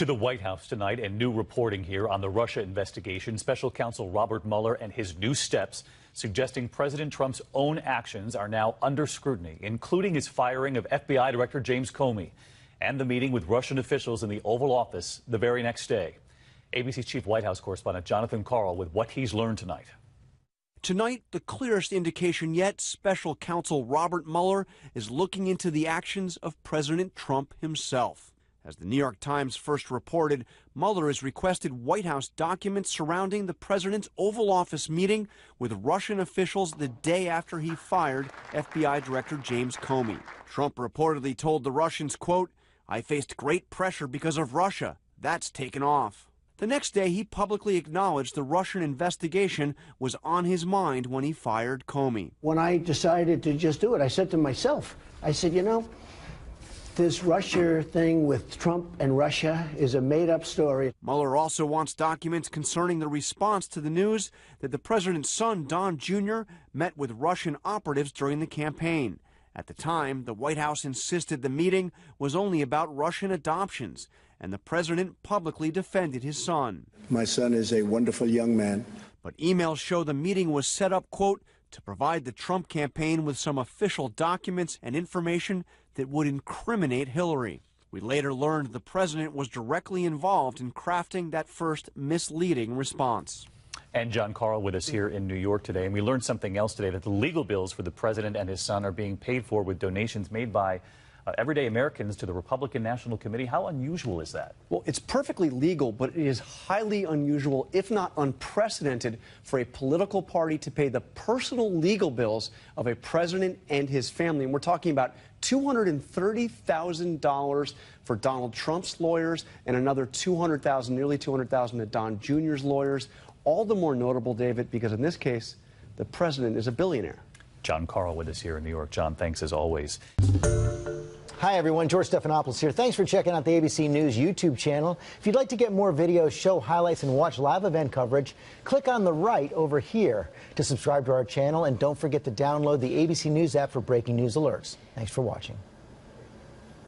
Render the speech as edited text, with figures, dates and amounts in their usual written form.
To the White House tonight and new reporting here on the Russia investigation. Special counsel Robert Mueller and his new steps suggesting President Trump's own actions are now under scrutiny, including his firing of FBI Director James Comey and the meeting with Russian officials in the Oval Office the very next day. ABC's chief White House correspondent Jonathan Karl with what he's learned tonight. Tonight, the clearest indication yet, special counsel Robert Mueller is looking into the actions of President Trump himself. As the New York Times first reported, Mueller has requested White House documents surrounding the president's Oval Office meeting with Russian officials the day after he fired FBI Director James Comey. Trump reportedly told the Russians, quote, "I faced great pressure because of Russia. That's taken off." The next day, he publicly acknowledged the Russian investigation was on his mind when he fired Comey. When I decided to just do it, I said to myself, I said, you know, this Russia thing with Trump and Russia is a made-up story. Mueller also wants documents concerning the response to the news that the president's son, Don Jr., met with Russian operatives during the campaign. At the time, the White House insisted the meeting was only about Russian adoptions, and the president publicly defended his son. My son is a wonderful young man. But emails show the meeting was set up, quote, to provide the Trump campaign with some official documents and information that would incriminate Hillary. We later learned the president was directly involved in crafting that first misleading response. And John Karl with us here in New York today. And we learned something else today, that the legal bills for the president and his son are being paid for with donations made by everyday Americans to the Republican National Committee. How unusual is that? Well, it's perfectly legal, but it is highly unusual, if not unprecedented, for a political party to pay the personal legal bills of a president and his family. And we're talking about $230,000 for Donald Trump's lawyers and another $200,000, nearly $200,000 to Don Jr.'s lawyers. All the more notable, David, because in this case, the president is a billionaire. John Karl with us here in New York. John, thanks as always. Hi, everyone. George Stephanopoulos here. Thanks for checking out the ABC News YouTube channel. If you'd like to get more videos, show highlights, and watch live event coverage, click on the right over here to subscribe to our channel. And don't forget to download the ABC News app for breaking news alerts. Thanks for watching.